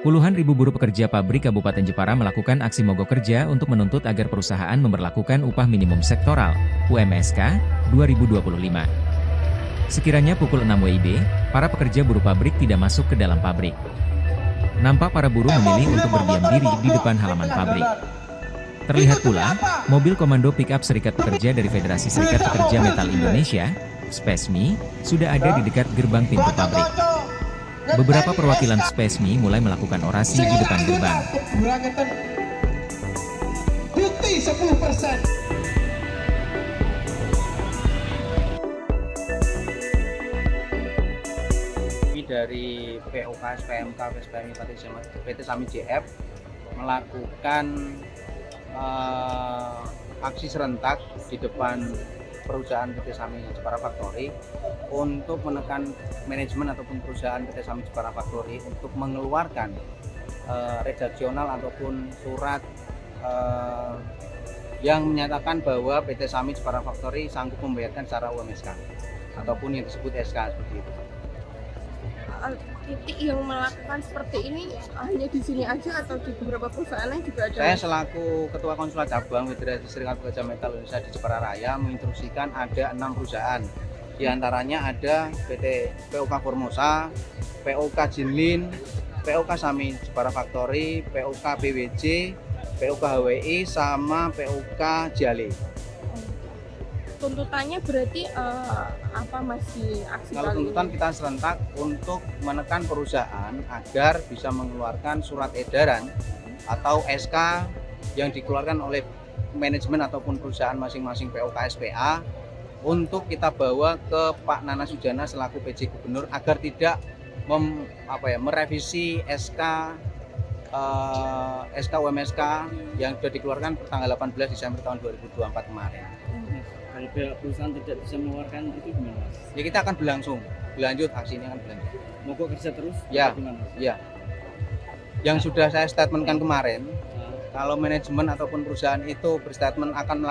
Puluhan ribu buruh pekerja pabrik Kabupaten Jepara melakukan aksi mogok kerja untuk menuntut agar perusahaan memberlakukan upah minimum sektoral (UMSK) 2025. Sekiranya pukul 6 WIB, para pekerja buruh pabrik tidak masuk ke dalam pabrik. Nampak para buruh memilih untuk berdiam diri di depan halaman pabrik. Terlihat pula, mobil komando pick-up Serikat Pekerja dari Federasi Serikat Pekerja Metal Indonesia, SPESMI, sudah ada di dekat gerbang pintu pabrik. Beberapa perwakilan SPESMI mulai melakukan orasi di depan gerbang. Dari POK, SPMK, SPMI, PT Sami JF melakukan aksi serentak di depan perusahaan PT Sami Jepara Factory untuk menekan manajemen ataupun perusahaan PT Sami Jepara Factory untuk mengeluarkan redaksional ataupun surat yang menyatakan bahwa PT Sami Jepara Factory sanggup membayarkan secara UMSK ataupun yang disebut SK seperti itu. Titik yang melakukan seperti ini hanya di sini aja atau di beberapa perusahaan lain juga ada? Saya selaku Ketua Konsulat Cabang Federasi Serikat Pekerja Metal Indonesia di Jepara Raya menginstruksikan ada 6 perusahaan. Di antaranya ada PT POK Formosa, POK Jinlin, POK Sami Jepara Factory, POK BWJ, POK HWI, sama POK Jale. Tuntutannya berarti masih aksi? Kalau tuntutan kita serentak untuk menekan perusahaan agar bisa mengeluarkan surat edaran atau SK yang dikeluarkan oleh manajemen ataupun perusahaan masing-masing POK SPA untuk kita bawa ke Pak Nana Sujana selaku PJ Gubernur agar tidak merevisi SK UMSK yang sudah dikeluarkan tanggal 18 Desember tahun 2024 kemarin. Kalau pihak perusahaan tidak bisa mengeluarkan itu gimana? Ya kita akan berlanjut aksi ini akan berlanjut. Mogok kerja terus? Ya, ya. Yang sudah saya statementkan kemarin, kalau manajemen ataupun perusahaan itu berstatement akan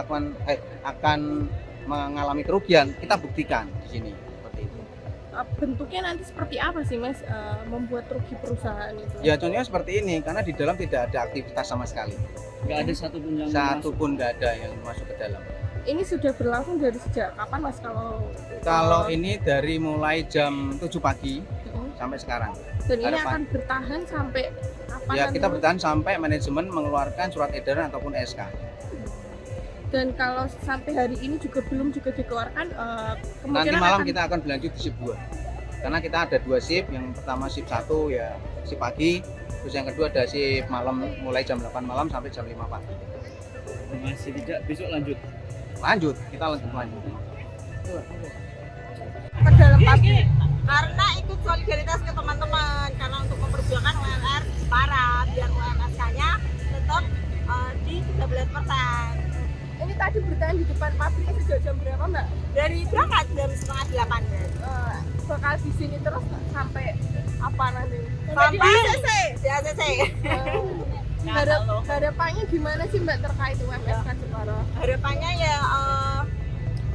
mengalami kerugian, kita buktikan di sini seperti itu. Bentuknya nanti seperti apa sih Mas membuat rugi perusahaan itu? Ya contohnya seperti ini, karena di dalam tidak ada aktivitas sama sekali. Nggak ada satupun nggak ada yang masuk ke dalam. Ini sudah berlangsung dari sejak kapan Mas Kalau ini dari mulai jam 7 pagi sampai sekarang. Dan ini akan bertahan sampai kapan? Ya kita bertahan sampai manajemen mengeluarkan surat edaran ataupun SK. Dan kalau sampai hari ini juga belum dikeluarkan, nanti malam kita akan berlanjut di shift 2. Karena kita ada 2 shift, yang pertama shift 1 ya shift pagi, terus yang kedua ada shift malam mulai jam 8 malam sampai jam 5 pagi. Masih tidak, besok lanjut? Kita lanjut. Ke dalam pabrik. Karena ikut solidaritas ke teman-teman, karena untuk memperjuangkan UMR Jepara biar UMSK-nya tetap di 13%. Ini tadi bertahan di depan pabrik sejak jam berapa Mbak? Dari berangkat jam 7:30 bakal di sini terus sampai apa nanti? Sampai di ACC. Harapannya gimana sih Mbak terkait UMSK Jepara? Harapannya ya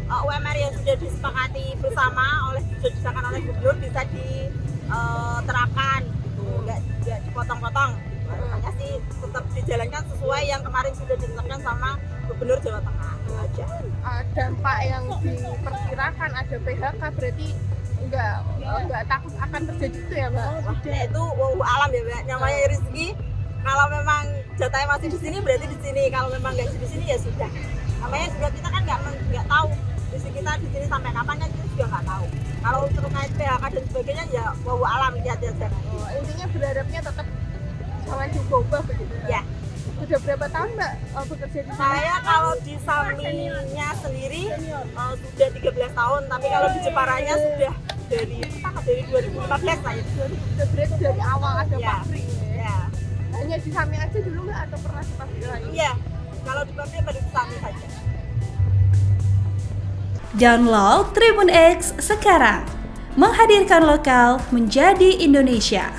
UMR yang sudah disepakati bersama disahkan oleh Gubernur bisa diterapkan gitu, nggak dipotong-potong. Harapannya sih tetap dijalankan sesuai yang kemarin sudah ditetapkan sama Gubernur Jawa Tengah. Aja. Dampak yang diperkirakan ada PHK berarti nggak takut akan terjadi itu ya Mbak? Ya itu alam ya Mbak, namanya rezeki. Kalau memang jatahnya masih di sini berarti di sini. Kalau memang nggak di sini ya sudah. Namanya juga kita kan nggak tahu rezeki kita di sini sampai kapan kan kita juga nggak tahu. Kalau terkait PHK dan sebagainya ya alam lihat aja. Intinya berharapnya tetap jangan diubah begitu. Ya. Sudah berapa tahun Mbak bekerja di sini? Saya kalau di Saminya sendiri sudah 13 tahun, tapi kalau di Jeparanya sudah dari 2015 lah ya. Berarti dari awal ada pabrik. Ya. Hanya di Sami aja dulu Mbak atau pernah di pabrik lain? Iya, kalau di pabrik baru di Sami saja. Download Tribun X sekarang, menghadirkan lokal menjadi Indonesia.